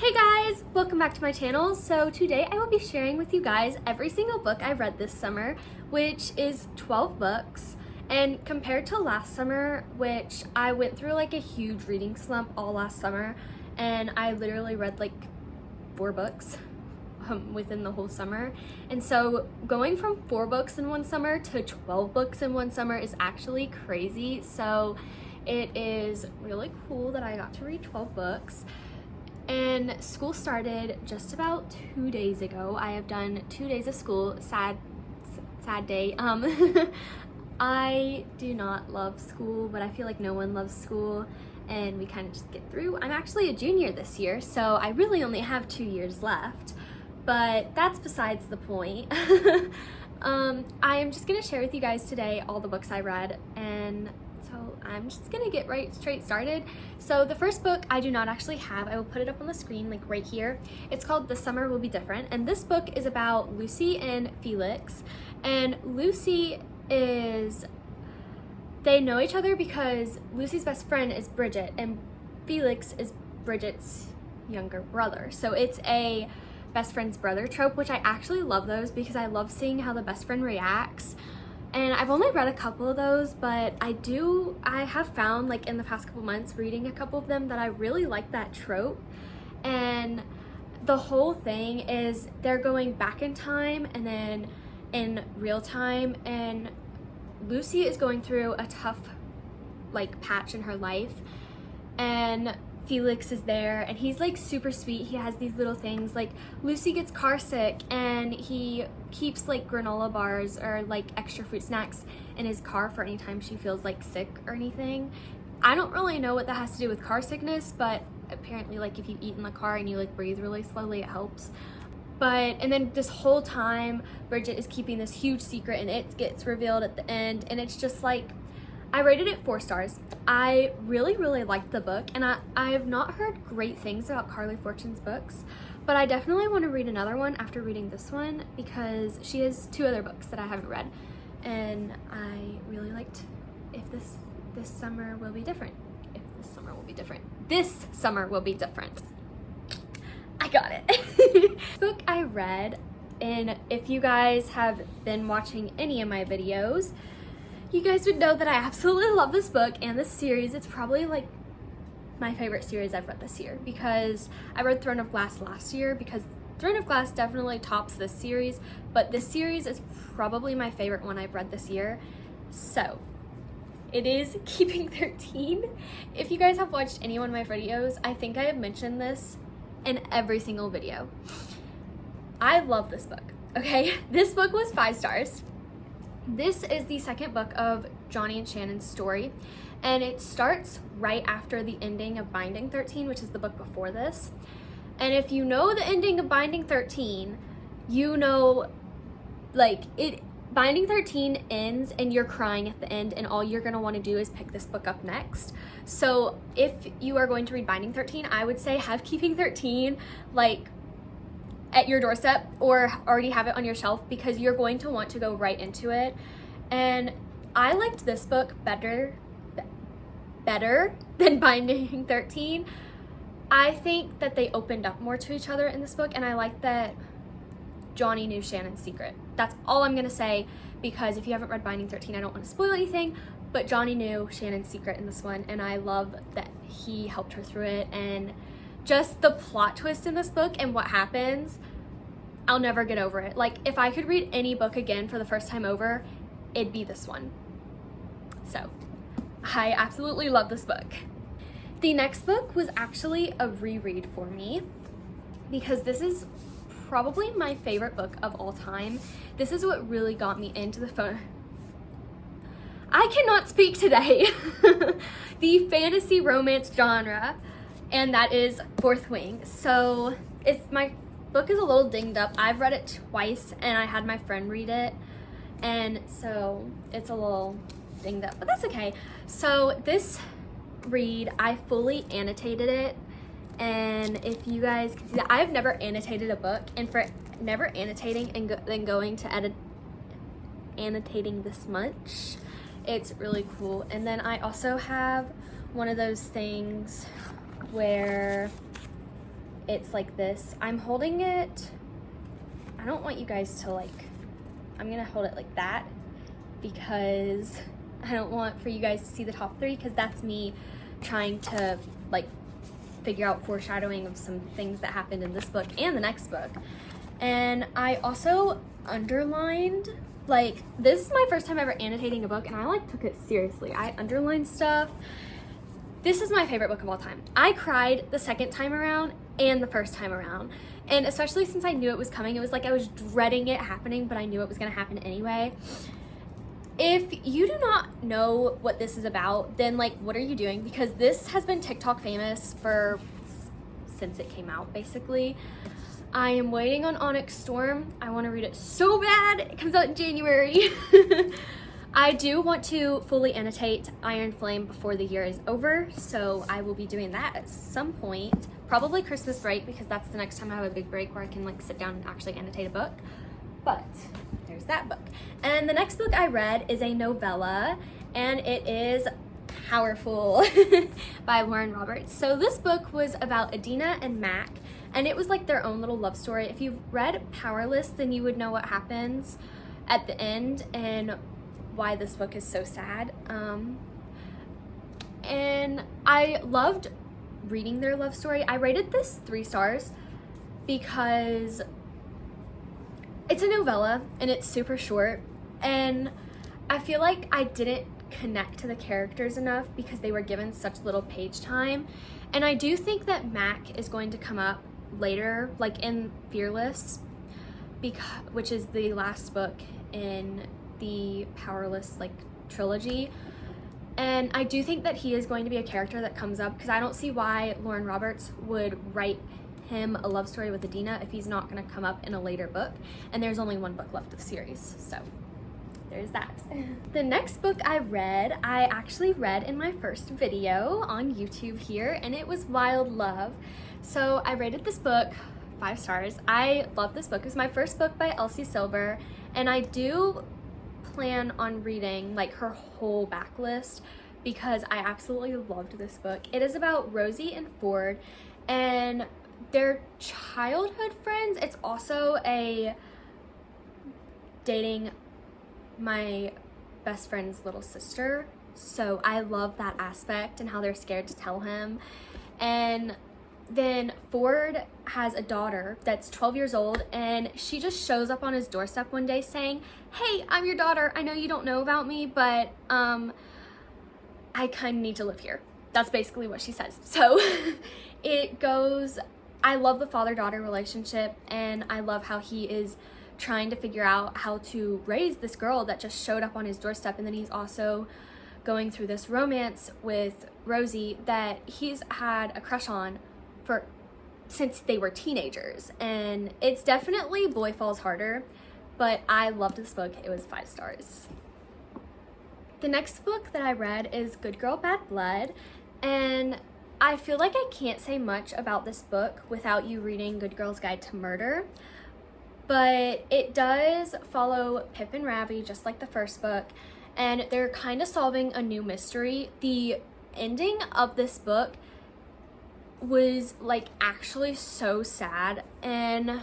Hey guys, welcome back to my channel. So today I will be sharing with you guys every single book I read this summer, which is 12 books. And compared to last summer, which I went through like a huge reading slump all last summer, and I literally read like 4 books within the whole summer. And so going from 4 books in one summer to 12 books in one summer is actually crazy. So it is really cool that I got to read 12 books. And school started just about 2 days ago. I have done 2 days of school. Sad day. I do not love school, but I feel like no one loves school, and we kind of just get through. I'm actually a junior this year, so I really only have 2 years left, but that's besides the point. I am just gonna share with you guys today all the books I read, and so I'm just gonna get straight started. So the first book I do not actually have. I will put it up on the screen like right here. It's called This Summer Will Be Different, and this book is about Lucy and Felix. And Lucy they know each other because Lucy's best friend is Bridget and Felix is Bridget's younger brother. So it's a best friend's brother trope, which I actually love those because I love seeing how the best friend reacts. And I've only read a couple of those, but I have found like in the past couple months reading a couple of them that I really like that trope. And the whole thing is they're going back in time and then in real time, and Lucy is going through a tough like patch in her life, and Felix is there and he's like super sweet. He has these little things like Lucy gets car sick and he keeps like granola bars or like extra fruit snacks in his car for any time she feels like sick or anything. I don't really know what that has to do with car sickness, but apparently like if you eat in the car and you like breathe really slowly, it helps. And then this whole time Bridget is keeping this huge secret and it gets revealed at the end, and it's just like, I rated it 4 stars. I really liked the book, and I have not heard great things about Carly Fortune's books, but I definitely want to read another one after reading this one because she has 2 other books that I haven't read, and I really liked This Summer Will Be Different. If this summer will be different. This summer will be different. I got it. Book I read, and if you guys have been watching any of my videos, you guys would know that I absolutely love this book and this series. It's probably like my favorite series I've read this year because I read Throne of Glass last year, because Throne of Glass definitely tops this series, but this series is probably my favorite one I've read this year. So it is Keeping 13. If you guys have watched any one of my videos, I think I have mentioned this in every single video. I love this book, okay? This book was 5 stars. This is the second book of Johnny and Shannon's story, and it starts right after the ending of Binding 13, which is the book before this. And if you know the ending of Binding 13, you know, like, Binding 13 ends and you're crying at the end, and all you're gonna want to do is pick this book up next. So if you are going to read Binding 13, I would say have Keeping 13 like at your doorstep or already have it on your shelf, because you're going to want to go right into it. And I liked this book better than Binding 13. I think that they opened up more to each other in this book, and I like that Johnny knew Shannon's secret. That's all I'm gonna say, because if you haven't read Binding 13, I don't want to spoil anything, but Johnny knew Shannon's secret in this one, and I love that he helped her through it. And just the plot twist in this book and what happens, I'll never get over it. Like, if I could read any book again for the first time over, it'd be this one. So I absolutely love this book. The next book was actually a reread for me because this is probably my favorite book of all time. This is what really got me into the phone. I cannot speak today. The fantasy romance genre, and that is Fourth Wing. So my book is a little dinged up. I've read it twice and I had my friend read it, and so it's a little dinged up, but that's okay. So this read, I fully annotated it. And if you guys can see that, I've never annotated a book, and for never annotating and then going to annotating this much, it's really cool. And then I also have one of those things where it's like this. I'm holding it, I don't want you guys to like, I'm gonna hold it like that because I don't want for you guys to see the top 3, because that's me trying to like figure out foreshadowing of some things that happened in this book and the next book. And I also underlined, like, this is my first time ever annotating a book, and I like took it seriously. I underlined stuff. This is my favorite book of all time. I cried the second time around and the first time around. And especially since I knew it was coming, it was like I was dreading it happening, but I knew it was gonna happen anyway. If you do not know what this is about, then like, what are you doing? Because this has been TikTok famous since it came out, basically. I am waiting on Onyx Storm. I want to read it so bad. It comes out in January. I do want to fully annotate Iron Flame before the year is over, so I will be doing that at some point. Probably Christmas break, because that's the next time I have a big break where I can like sit down and actually annotate a book. But there's that book. And the next book I read is a novella, and it is Powerful by Lauren Roberts. So this book was about Adina and Mac, and it was like their own little love story. If you've read Powerless, then you would know what happens at the end and why this book is so sad. And I loved reading their love story. I rated this 3 stars because it's a novella and it's super short, and I feel like I didn't connect to the characters enough because they were given such little page time. And I do think that Mac is going to come up later, like in Fearless, which is the last book in the Powerless like trilogy. And I do think that he is going to be a character that comes up, because I don't see why Lauren Roberts would write him a love story with Adina if he's not going to come up in a later book, and there's only 1 book left of the series, so there's that. The next book I read, I actually read in my first video on YouTube here, and it was Wild Love. So I rated this book 5 stars. I love this book. It was my first book by Elsie Silver, and I do plan on reading like her whole backlist because I absolutely loved this book. It is about Rosie and Ford and their childhood friends. It's also a dating my best friend's little sister, so I love that aspect and how they're scared to tell him. And then Ford has a daughter that's 12 years old, and she just shows up on his doorstep one day saying, "Hey, I'm your daughter. I know you don't know about me, but I kind of need to live here." That's basically what she says. So it goes, I love the father-daughter relationship, and I love how he is trying to figure out how to raise this girl that just showed up on his doorstep. And then he's also going through this romance with Rosie that he's had a crush on since they were teenagers. And it's definitely Boy Falls Harder, but I loved this book. It was 5 stars. The next book that I read is Good Girl Bad Blood, and I feel like I can't say much about this book without you reading Good Girl's Guide to Murder, but it does follow Pip and Ravi just like the first book, and they're kind of solving a new mystery. The ending of this book was like actually so sad, and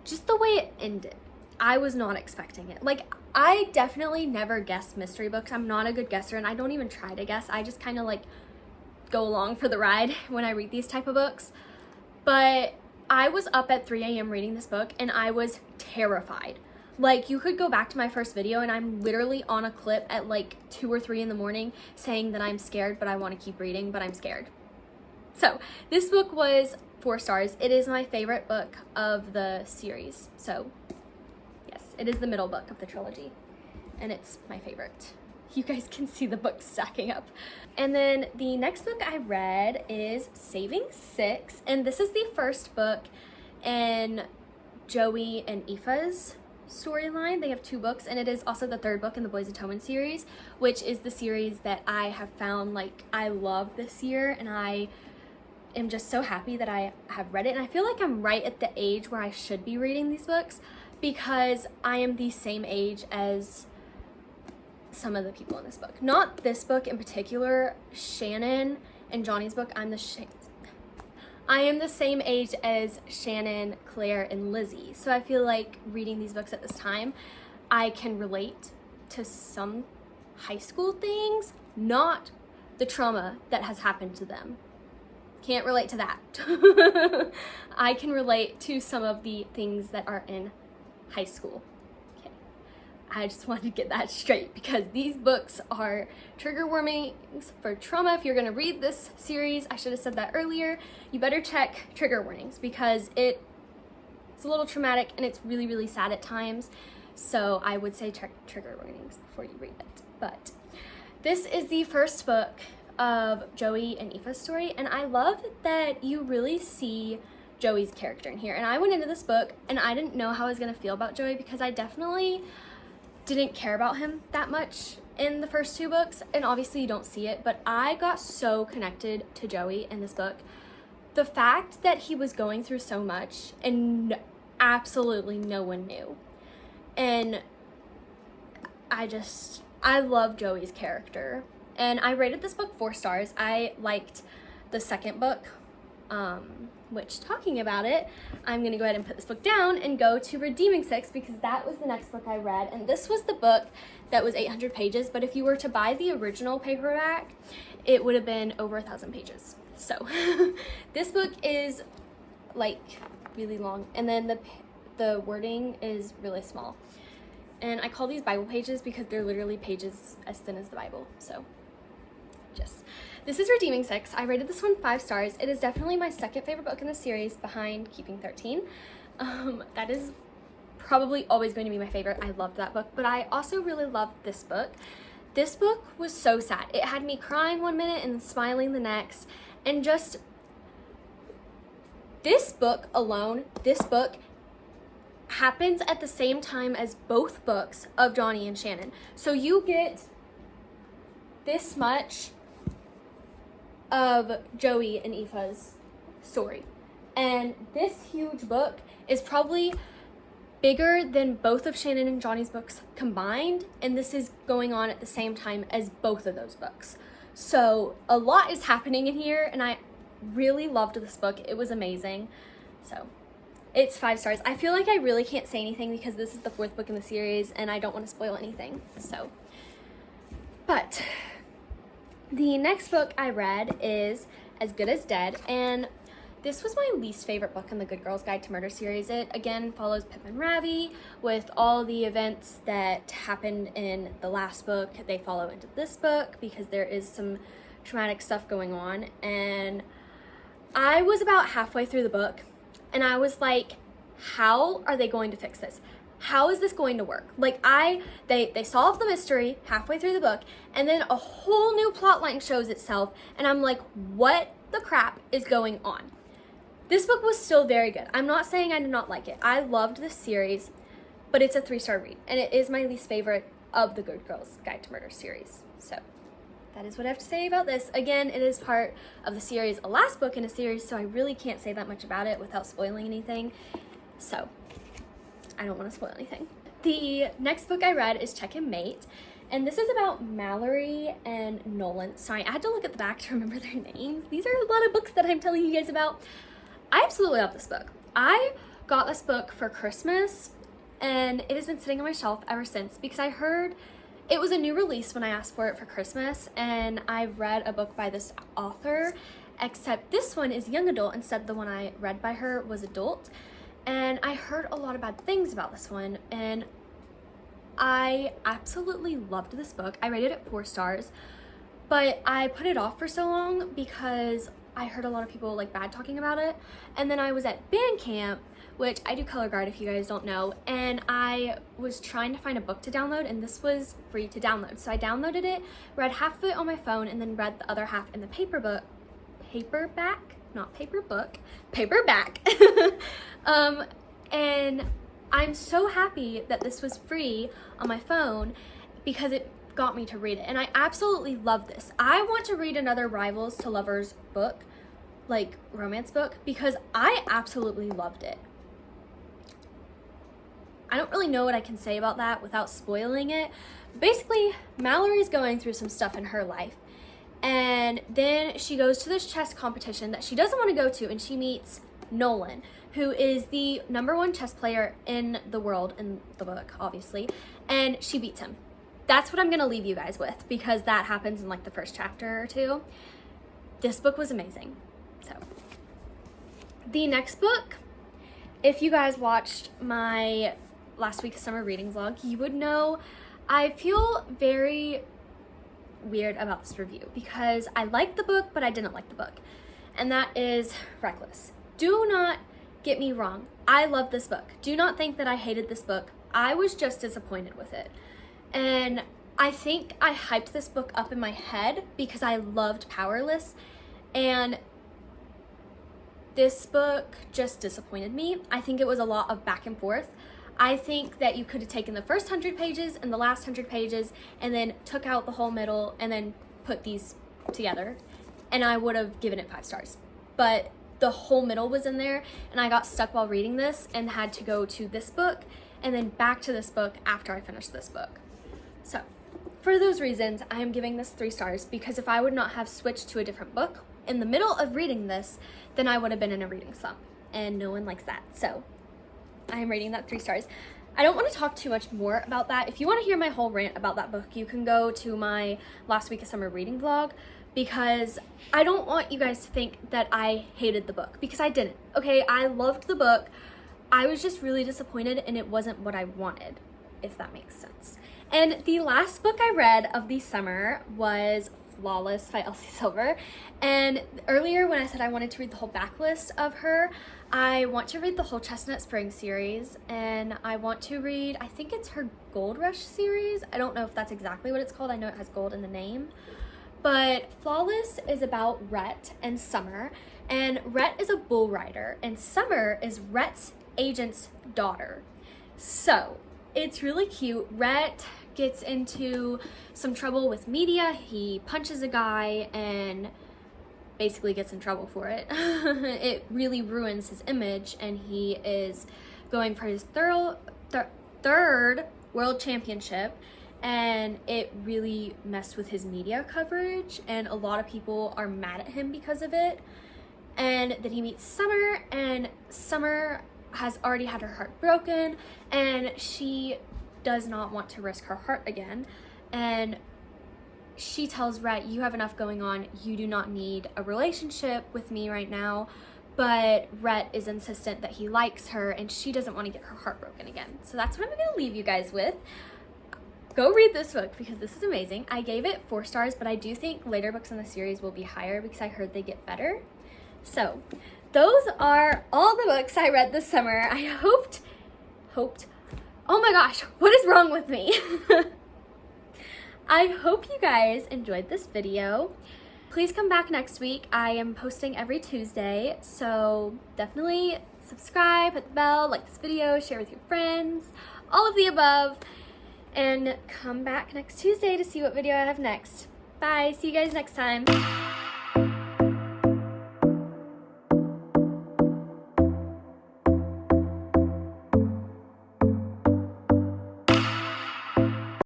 just the way it ended, I was not expecting it. Like, I definitely never guess mystery books. I'm not a good guesser, and I don't even try to guess. I just kind of like go along for the ride when I read these type of books. But I was up at 3 a.m. reading this book, and I was terrified. Like, you could go back to my first video, and I'm literally on a clip at like 2 or 3 in the morning saying that I'm scared, but I want to keep reading, but I'm scared. So this book was 4 stars. It is my favorite book of the series. So yes, it is the middle book of the trilogy, and it's my favorite. You guys can see the books stacking up. And then the next book I read is Saving Six, and this is the first book in Joey and Aoife's storyline. They have 2 books, and it is also the 3rd book in the Boys Atonement series, which is the series that I have found like I love this year, and I am just so happy that I have read it. And I feel like I'm right at the age where I should be reading these books, because I am the same age as some of the people in this book. Not this book in particular, Shannon and Johnny's book. I'm I am the same age as Shannon, Claire, and Lizzie, so I feel like reading these books at this time, I can relate to some high school things, not the trauma that has happened to them. Can't relate to that. I can relate to some of the things that are in high school. Okay. I just wanted to get that straight because these books are trigger warnings for trauma. If you're gonna read this series, I should have said that earlier, you better check trigger warnings because it's a little traumatic and it's really, really sad at times. So I would say check trigger warnings before you read it. But this is the first book of Joey and Aoife's story, and I love that you really see Joey's character in here. And I went into this book and I didn't know how I was gonna feel about Joey because I definitely didn't care about him that much in the first two books, and obviously you don't see it, but I got so connected to Joey in this book. The fact that he was going through so much and absolutely no one knew, and I love Joey's character. And I rated this book 4 stars. I liked the second book, which, talking about it, I'm gonna go ahead and put this book down and go to Redeeming Six because that was the next book I read. And this was the book that was 800 pages, but if you were to buy the original paperback, it would have been over 1,000 pages. So this book is like really long, and then the wording is really small. And I call these Bible pages because they're literally pages as thin as the Bible, so. This is Redeeming Six. I rated this one 5 stars. It is definitely my second favorite book in the series behind Keeping 13. That is probably always going to be my favorite. I loved that book, but I also really loved this book. This book was so sad. It had me crying one minute and smiling the next, and just this book alone, this book happens at the same time as both books of Johnny and Shannon. So you get this much of Joey and Aoife's story. And this huge book is probably bigger than both of Shannon and Johnny's books combined, and this is going on at the same time as both of those books. So a lot is happening in here, and I really loved this book. It was amazing. So it's 5 stars. I feel like I really can't say anything because this is the 4th book in the series, and I don't want to spoil anything. So, but the next book I read is As Good as Dead, and this was my least favorite book in the Good Girls Guide to Murder series. It again follows Pip and Ravi with all the events that happened in the last book. They follow into this book because there is some traumatic stuff going on, and I was about halfway through the book and I was like, how are they going to fix this? How is this going to work? Like they solve the mystery halfway through the book, and then a whole new plot line shows itself, and I'm like, what the crap is going on? This book was still very good. I'm not saying I did not like it. I loved this series, but it's a 3-star read, and it is my least favorite of the Good Girls Guide to Murder series. So that is what I have to say about this. Again, it is part of the series, a last book in a series, so I really can't say that much about it without spoiling anything. So I don't want to spoil anything. The next book I read is Check and Mate, and this is about Mallory and Nolan. Sorry, I had to look at the back to remember their names. These are a lot of books that I'm telling you guys about. I absolutely love this book. I got this book for Christmas, and it has been sitting on my shelf ever since because I heard it was a new release when I asked for it for Christmas, and I've read a book by this author, except this one is young adult instead the one I read by her was adult. And I heard a lot of bad things about this one, and I absolutely loved this book. I rated it 4 stars, but I put it off for so long because I heard a lot of people like bad talking about it. And then I was at band camp, which I do color guard if you guys don't know, and I was trying to find a book to download, and this was free to download. So I downloaded it, read half of it on my phone, and then read the other half in the paperback. And I'm so happy that this was free on my phone because it got me to read it, and I absolutely love this. I want to read another Rivals to Lovers book, like romance book, because I absolutely loved it. I don't really know what I can say about that without spoiling it. Basically, Mallory's going through some stuff in her life, And then she goes to this chess competition that she doesn't want to go to, and she meets Nolan, who is the #1 chess player in the world, in the book, obviously, and she beats him. That's what I'm going to leave you guys with, because that happens in like the first chapter or two. This book was amazing. So, the next book, if you guys watched my last week's summer reading vlog, you would know I feel very weird about this review because I liked the book, but I didn't like the book. And that is Reckless. Do not get me wrong. I love this book. Do not think that I hated this book. I was just disappointed with it. And I think I hyped this book up in my head because I loved Powerless. And this book just disappointed me. I think it was a lot of back and forth. I think that you could have taken the first 100 pages and the last 100 pages and then took out the whole middle and then put these together, and I would have given it 5 stars. But the whole middle was in there, and I got stuck while reading this and had to go to this book and then back to this book after I finished this book. So for those reasons, I am giving this 3 stars, because if I would not have switched to a different book in the middle of reading this, then I would have been in a reading slump, and no one likes that. So I am rating that 3 stars. I don't want to talk too much more about that. If you want to hear my whole rant about that book, you can go to my last week of summer reading vlog, because I don't want you guys to think that I hated the book, because I didn't. Okay, I loved the book. I was just really disappointed, and it wasn't what I wanted, if that makes sense. And the last book I read of the summer was Flawless by Elsie Silver. And earlier when I said I wanted to read the whole backlist of her, I want to read the whole Chestnut Spring series, and I want to read, I think it's her Gold Rush series. I don't know if that's exactly what it's called. I know it has gold in the name. But Flawless is about Rhett and Summer, and Rhett is a bull rider, and Summer is Rhett's agent's daughter. So it's really cute. Rhett gets into some trouble with media. He punches a guy and basically gets in trouble for it. It really ruins his image, and he is going for his third world championship, and it really messed with his media coverage, and a lot of people are mad at him because of it. And then he meets Summer, and Summer has already had her heart broken, and she does not want to risk her heart again. And she tells Rhett, you have enough going on, you do not need a relationship with me right now. But Rhett is insistent that he likes her, and she doesn't want to get her heart broken again. So that's what I'm going to leave you guys with. Go read this book, because this is amazing. I gave it 4 stars, but I do think later books in the series will be higher because I heard they get better. So those are all the books I read this summer. I hoped, oh my gosh, what is wrong with me? I hope you guys enjoyed this video. Please come back next week. I am posting every Tuesday, so definitely subscribe, hit the bell, like this video, share with your friends, all of the above, and come back next Tuesday to see what video I have next. Bye, see you guys next time.